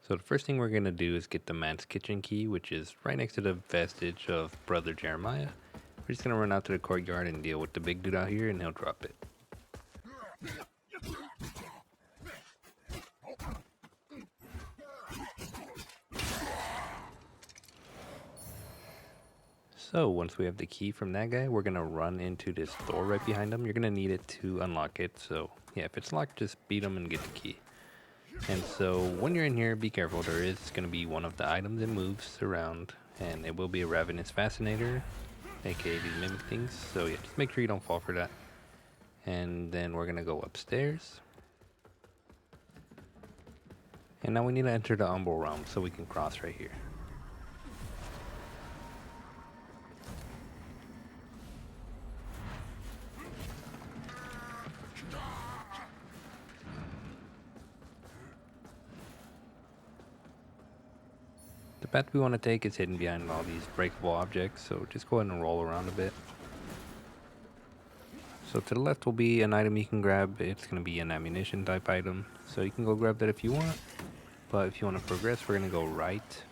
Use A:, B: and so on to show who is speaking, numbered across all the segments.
A: So the first thing we're going to do is get the man's kitchen key, which is right next to the vestige of Brother Jeremiah. We're just going to run out to the courtyard and deal with the big dude out here, and he'll drop it. So once we have the key from that guy, we're going to run into this door right behind him. You're going to need it to unlock it. So yeah, if it's locked, just beat him and get the key. And so when you're in here, be careful. There is going to be one of the items that moves around, and it will be a ravenous fascinator, aka these mimic things. So yeah, just make sure you don't fall for that. And then we're going to go upstairs. And now we need to enter the umbral realm so we can cross right here. The path we want to take is hidden behind all these breakable objects, so just go ahead and roll around a bit. So to the left will be an item you can grab. It's going to be an ammunition type item, so you can go grab that if you want. But if you want to progress, we're going to go right.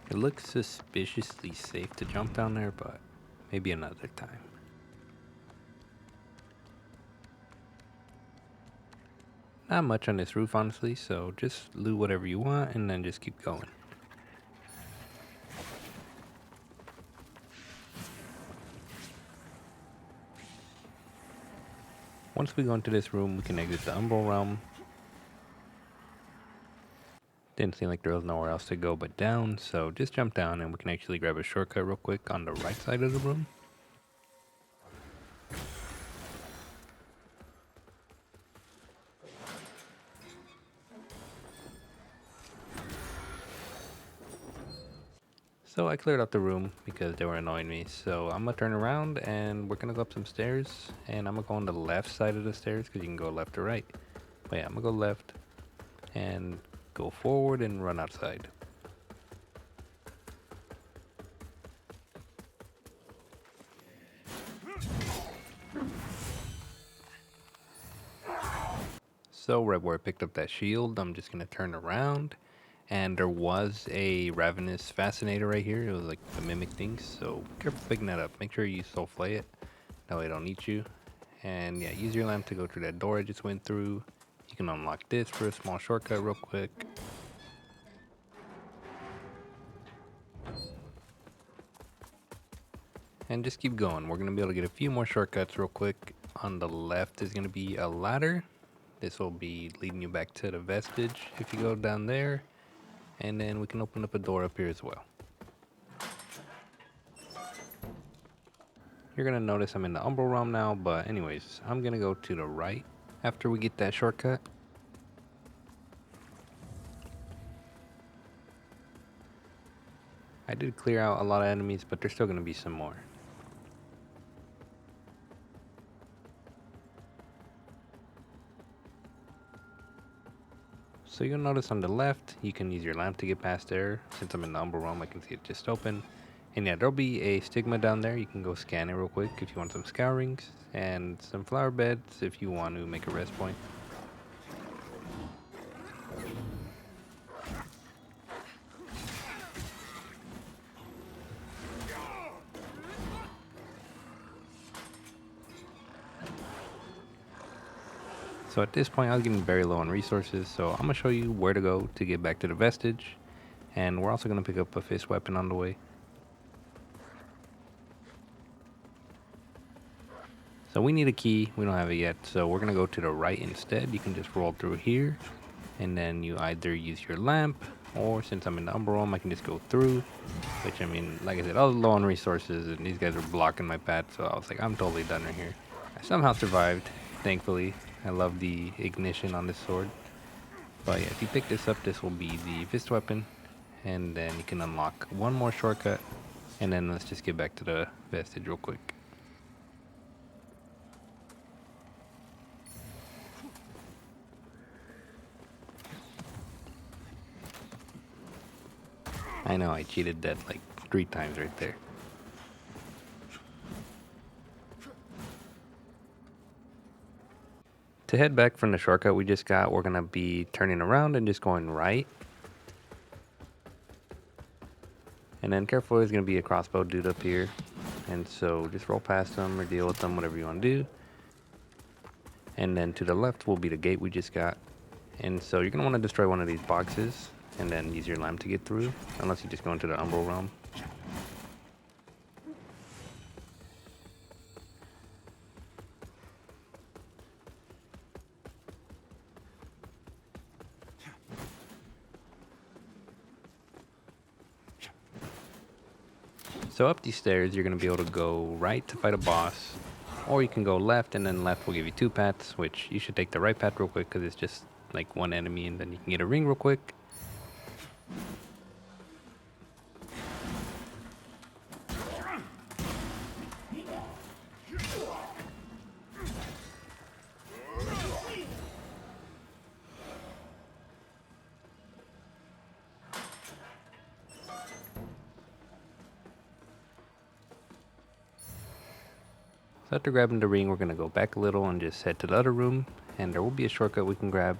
A: It looks suspiciously safe to jump down there, but maybe another time. Not much on this roof, honestly, so just loot whatever you want and then just keep going. Once we go into this room, we can exit the umbral realm. Didn't seem like there was nowhere else to go but down, so just jump down and we can actually grab a shortcut real quick on the right side of the room. So I cleared out the room because they were annoying me, so I'm gonna turn around and we're gonna go up some stairs, and I'm gonna go on the left side of the stairs because you can go left or right. But yeah, I'm gonna go left and go forward and run outside. So right where I picked up that shield, I'm just gonna turn around, and there was a ravenous fascinator right here. It was like the mimic thing, so be careful picking that up. Make sure you soul flay it, that way it don't eat you. And yeah, use your lamp to go through that door I just went through. You can unlock this for a small shortcut real quick. And just keep going. We're gonna be able to get a few more shortcuts real quick. On the left is gonna be a ladder. This will be leading you back to the vestige if you go down there. And then we can open up a door up here as well. You're gonna notice I'm in the umbral realm now, but anyways, I'm gonna go to the right after we get that shortcut. I did clear out a lot of enemies, but there's still gonna be some more. So you'll notice on the left, you can use your lamp to get past there. Since I'm in the umbral realm, I can see it just open. And yeah, there'll be a stigma down there. You can go scan it real quick if you want some scourings, and some flower beds if you want to make a rest point. So at this point, I was getting very low on resources, so I'm gonna show you where to go to get back to the vestige. And we're also gonna pick up a fist weapon on the way. So we need a key, we don't have it yet, so we're gonna go to the right instead. You can just roll through here, and then you either use your lamp, or since I'm in the umbral realm, I can just go through. Which, I mean, like I said, I was low on resources, and these guys were blocking my path, so I was like, I'm totally done right here. I somehow survived, thankfully. I love the ignition on this sword. But yeah, if you pick this up, this will be the fist weapon, and then you can unlock one more shortcut, and then let's just get back to the vestige real quick. I know, I cheated that like 3 times right there. To head back from the shortcut we just got, we're gonna be turning around and just going right. And then careful, there's gonna be a crossbow dude up here. And so just roll past them or deal with them, whatever you want to do. And then to the left will be the gate we just got. And so you're gonna want to destroy one of these boxes and then use your lamp to get through, unless you just go into the umbral realm. So up these stairs, you're going to be able to go right to fight a boss, or you can go left, and then left will give you 2 paths, which you should take the right path real quick because it's just like 1 enemy, and then you can get a ring real quick. So after grabbing the ring, we're going to go back a little and just head to the other room, and there will be a shortcut we can grab.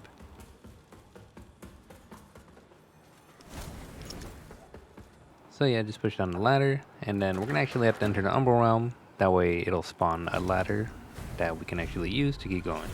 A: So yeah, just push down the ladder, and then we're going to actually have to enter the umbral realm. That way it'll spawn a ladder that we can actually use to keep going.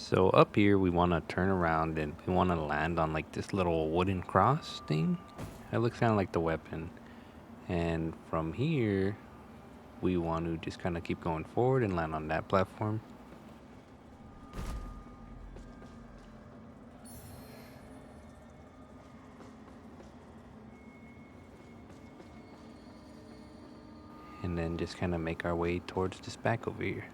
A: So up here, we want to turn around and we want to land on like this little wooden cross thing. It looks kind of like the weapon. And from here, we want to just kind of keep going forward and land on that platform. And then just kind of make our way towards this back over here.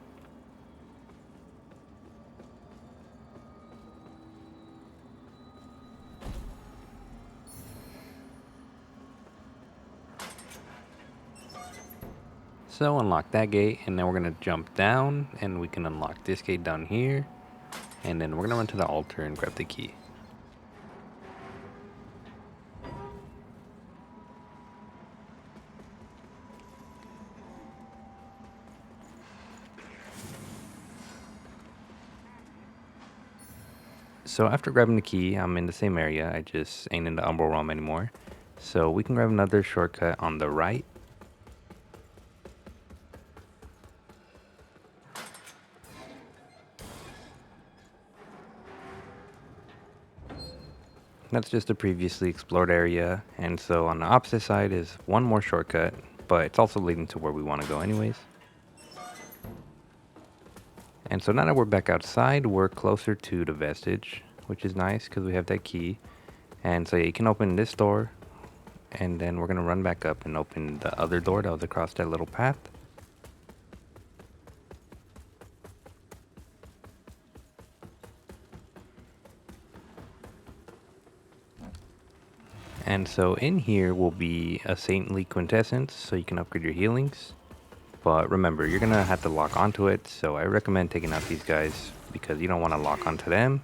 A: So unlock that gate, and then we're gonna jump down, and we can unlock this gate down here, and then we're gonna run to the altar and grab the key. So after grabbing the key, I'm in the same area. I just ain't in the umbral realm anymore. So we can grab another shortcut on the right. That's just a previously explored area, and so on the opposite side is one more shortcut, but it's also leading to where we want to go anyways. And so now that we're back outside, we're closer to the vestige, which is nice because we have that key. And so yeah, you can open this door, and then we're going to run back up and open the other door that was across that little path. And so in here will be a saintly quintessence, so you can upgrade your healings. But remember, you're gonna have to lock onto it, so I recommend taking out these guys because you don't want to lock onto them,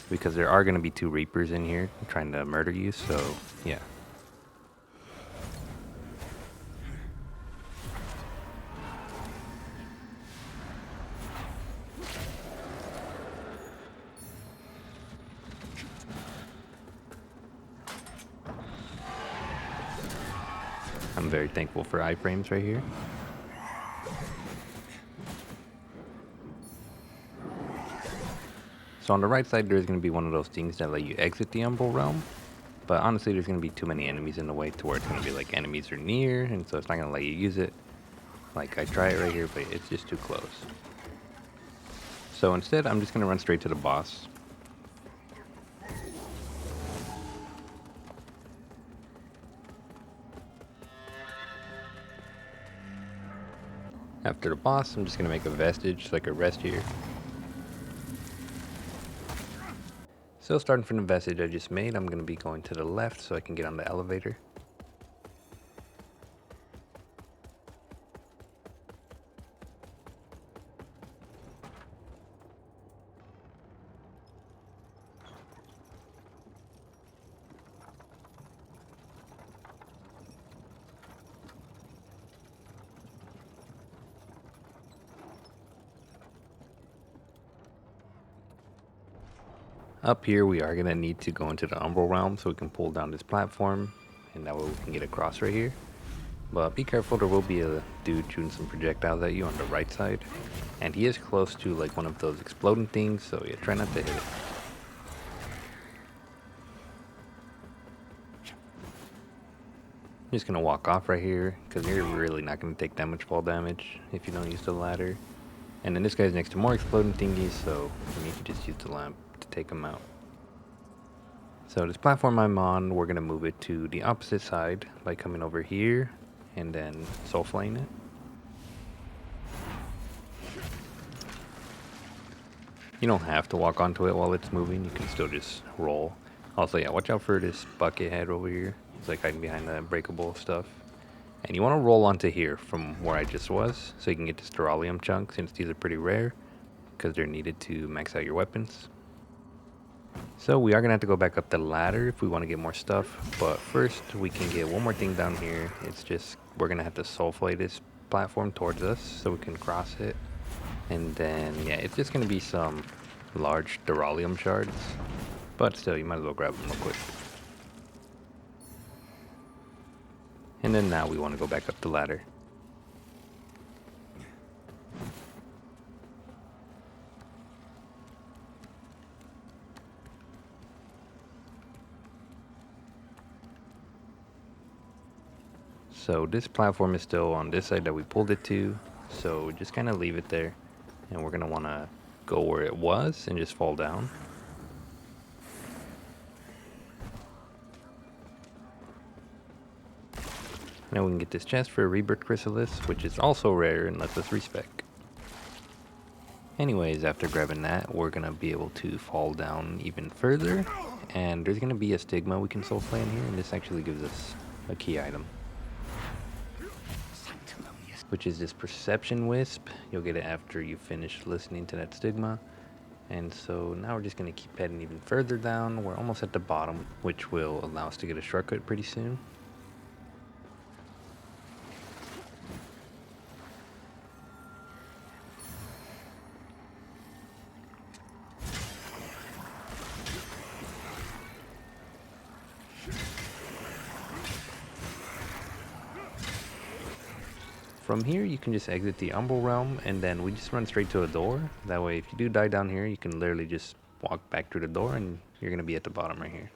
A: because there are gonna be 2 reapers in here trying to murder you, so yeah. I'm very thankful for iframes right here. So on the right side, there's going to be one of those things that let you exit the umbral realm. But honestly, there's going to be too many enemies in the way to where it's going to be like enemies are near, and so it's not going to let you use it. Like, I try it right here, but it's just too close. So instead, I'm just going to run straight to the boss. After the boss, I'm just going to make a vestige so I can rest here. So starting from the vestige I just made, I'm going to be going to the left so I can get on the elevator. Up here we are going to need to go into the umbral realm so we can pull down this platform, and that way we can get across right here. But be careful, there will be a dude shooting some projectiles at you on the right side, and he is close to like one of those exploding things, so yeah, try not to hit it. I'm just going to walk off right here because you're really not going to take that much fall damage if you don't use the ladder. And then this guy's next to more exploding thingies, so you can just use the lamp to take them out. So this platform I'm on, we're going to move it to the opposite side by coming over here and then soul flaying it. You don't have to walk onto it while it's moving, you can still just roll. Also, yeah, watch out for this bucket head over here. It's like hiding behind the breakable stuff. And you want to roll onto here from where I just was, so you can get this Duralium chunk, since these are pretty rare, because they're needed to max out your weapons. So we are going to have to go back up the ladder if we want to get more stuff, but first we can get one more thing down here. It's just, we're going to have to soul flay this platform towards us so we can cross it. And then, yeah, it's just going to be some large Duralium shards, but still, you might as well grab them real quick. And then now we want to go back up the ladder. So this platform is still on this side that we pulled it to, so just kind of leave it there. And we're going to want to go where it was and just fall down. Now we can get this chest for a Rebirth Chrysalis, which is also rare and lets us respec. Anyways, after grabbing that, we're going to be able to fall down even further. And there's going to be a stigma we can soul play in here, and this actually gives us a key item, which is this Perception Wisp. You'll get it after you finish listening to that stigma. And so now we're just going to keep heading even further down. We're almost at the bottom, which will allow us to get a shortcut pretty soon. From here, you can just exit the Umbral Realm, and then we just run straight to a door. That way, if you do die down here, you can literally just walk back through the door, and you're going to be at the bottom right here.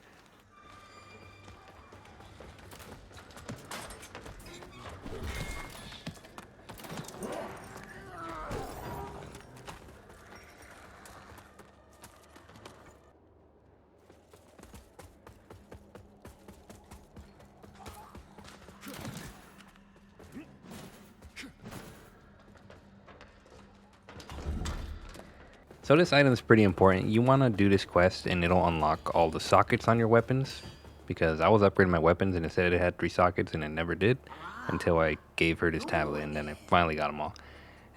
A: So this item is pretty important. You want to do this quest and it'll unlock all the sockets on your weapons, because I was upgrading my weapons and it said it had 3 sockets and it never did until I gave her this tablet, and then I finally got them all.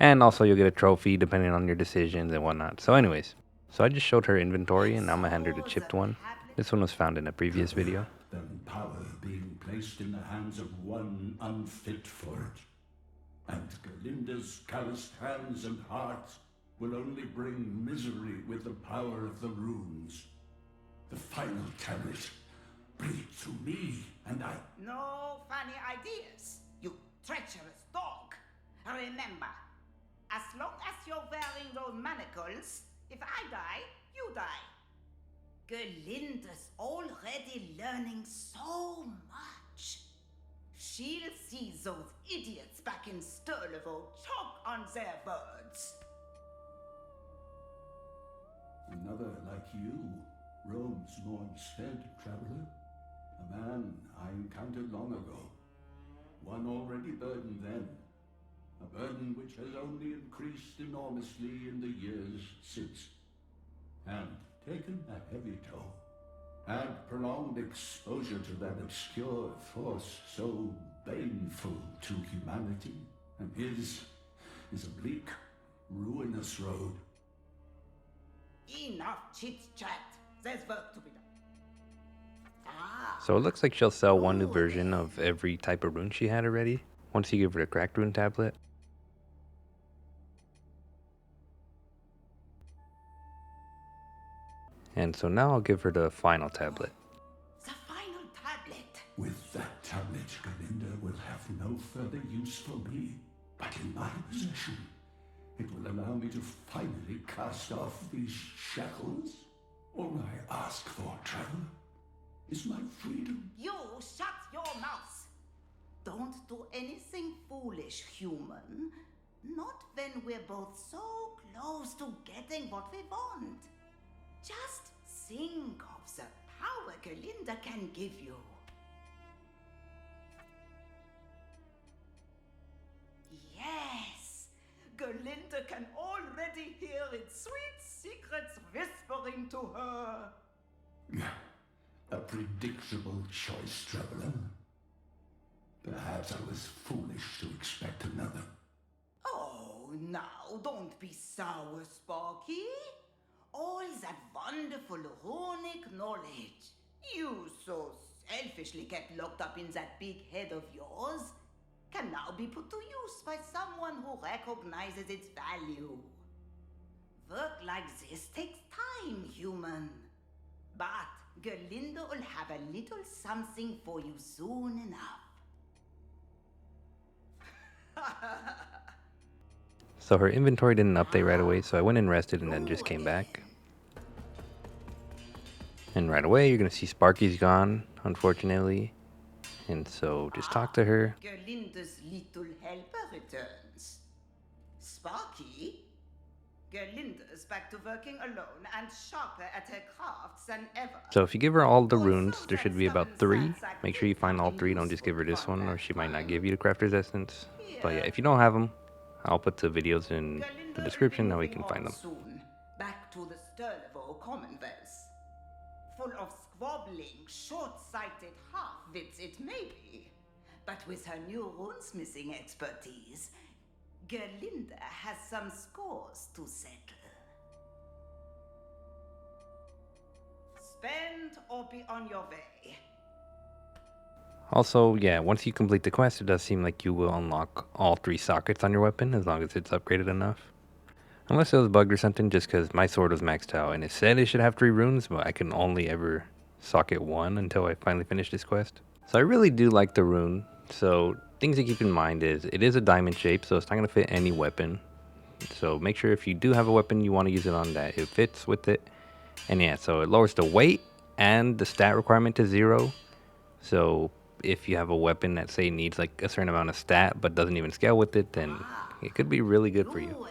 A: And also you'll get a trophy depending on your decisions and whatnot. So anyways, so I just showed her inventory and now I'm going to hand her the chipped one. This one was found in a previous video.
B: Than power being placed in the hands of one unfit for it. And Gerlinde's calloused hands and heart will only bring misery with the power of the runes. The final tablet, bring it to me, and I...
C: No funny ideas. treacherous dog. Remember, as long as you're wearing those manacles, if I die, you die. Gerlinde's already learning so much. She'll see those idiots back in Sturlevo choke on their words.
B: Another like you roams Morn's Head, traveler. A man I encountered long ago. One already burdened then. A burden which has only increased enormously in the years since. And taken a heavy toll. And prolonged exposure to that obscure force so baneful to humanity. And his is a bleak, ruinous road.
C: Enough chit-chat. There's work to be done.
A: So it looks like she'll sell one new version of every type of rune she had already, once you give her the cracked rune tablet. And so now I'll give her the final tablet.
C: The final tablet.
B: With that tablet, Gerlinde will have no further use for me, but in my possession. It will allow me to finally cast off these shackles. All I ask for, traveler, is my freedom.
C: You shut your mouth. Don't do anything foolish, human. Not when we're both so close to getting what we want. Just think of the power Gerlinde can give you. Yes, Gerlinde can already hear its sweet secrets whispering to her.
B: A predictable choice, traveler. Perhaps I was foolish to expect another.
C: Oh, now don't be sour, Sparky. All that wonderful runic knowledge you so selfishly kept locked up in that big head of yours can now be put to use by someone who recognizes its value. Work like this takes time, human. But Gerlinde will have a little something for you soon enough.
A: So her inventory didn't update right away, so I went and rested and then just came back. And right away you're going to see Sparky's gone, unfortunately. And so just talk to her.
C: Gerlinde's little helper returns. Sparky? Gerlinde's back to working alone and sharper at her crafts than ever.
A: So if you give her all the runes, there should be about 3. Make sure you find all 3, don't just give her this one or she might not give you the crafter's essence. But yeah, if you don't have them, I'll put the videos in the description that we can find them.
C: Soon, back to the Sturlevo Commonwealth. Full of squabbling, short-sighted half-wits it may be. But with her new runesmithing expertise, Gerlinde has some scores to settle. Spend or be on your way.
A: Also, yeah, once you complete the quest, it does seem like you will unlock all 3 sockets on your weapon, as long as it's upgraded enough. Unless it was bugged or something, just because my sword was maxed out, and it said it should have 3 runes, but I can only ever socket 1 until I finally finish this quest. So I really do like the rune, so things to keep in mind is, it is a diamond shape, so it's not going to fit any weapon. So make sure if you do have a weapon you want to use it on, that it fits with it. And yeah, so it lowers the weight and the stat requirement to 0. So if you have a weapon that say needs like a certain amount of stat but doesn't even scale with it, then it could be really good for you.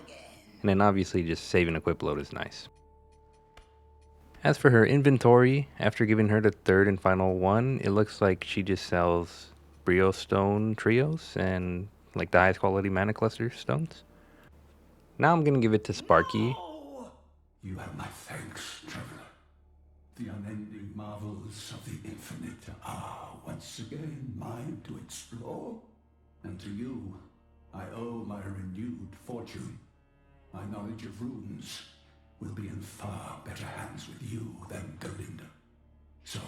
A: And then obviously just save and equip load is nice. As for her inventory, after giving her the 3rd and final one, it looks like she just sells Briostone Trios and like the highest quality mana cluster stones. Now I'm gonna give it to Sparky.
C: No!
B: You have my thanks, traveler. The unending marvels of the infinite are once again mine to explore. And to you, I owe my renewed fortune. My knowledge of runes will be in far better hands with you than Gerlinde. So,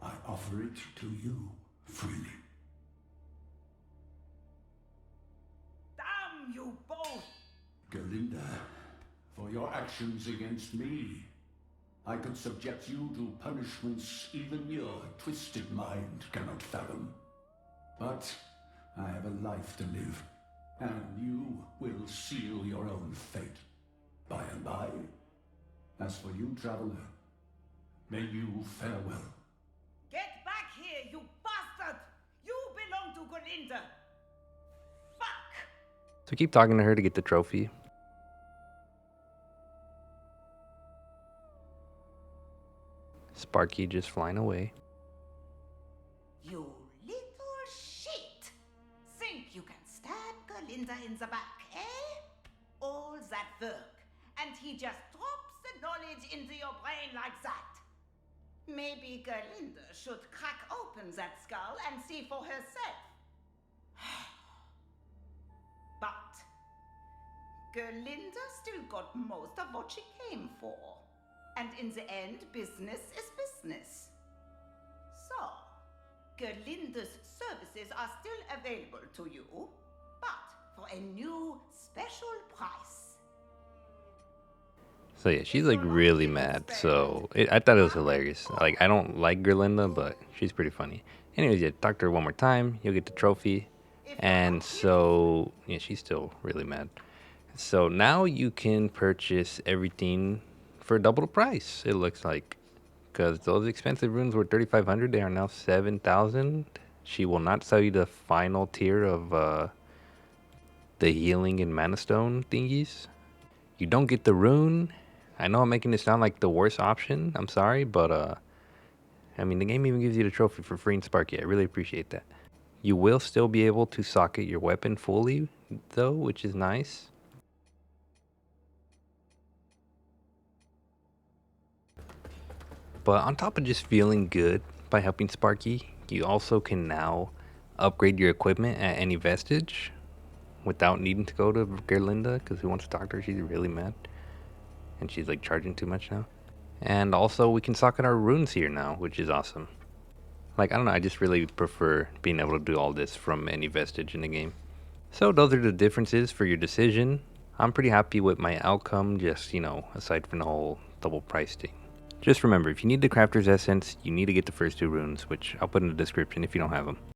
B: I offer it to you freely.
C: Damn you both!
B: Gerlinde, for your actions against me, I could subject you to punishments even your twisted mind cannot fathom. But I have a life to live, and you will seal your own fate by and by. As for you, traveler, may you farewell.
C: Get back here, you bastard! You belong to Gerlinde! Fuck!
A: So keep talking to her to get the trophy. Sparky just flying away.
C: You little shit! Think you can stab Gerlinde in the back, eh? All that work, and he just drops the knowledge into your brain like that. Maybe Gerlinde should crack open that skull and see for herself. But Gerlinde still got most of what she came for. And in the end, business is business. So, Gerlinde's services are still available to you, but for a new special price.
A: So yeah, she's like really mad. So I thought it was hilarious. Like, I don't like Gerlinde, but she's pretty funny. Anyways, yeah, talk to her one more time. You'll get the trophy. And so yeah, she's still really mad. So now you can purchase everything for double the price, it looks like. Because those expensive runes were 3,500, they are now 7,000. She will not sell you the final tier of the healing and manastone thingies. You don't get the rune. I know I'm making it sound like the worst option. I'm sorry, but I mean, the game even gives you the trophy for free in Sparky. I really appreciate that. You will still be able to socket your weapon fully, though, which is nice. But on top of just feeling good by helping Sparky, you also can now upgrade your equipment at any vestige without needing to go to Gerlinde, because who wants to talk to her? She's really mad. And she's like charging too much now. And also we can socket our runes here now, which is awesome. Like, I don't know, I just really prefer being able to do all this from any vestige in the game. So those are the differences for your decision. I'm pretty happy with my outcome, just, you know, aside from the whole double price thing. Just remember, if you need the crafter's essence, you need to get the first two runes, which I'll put in the description if you don't have them.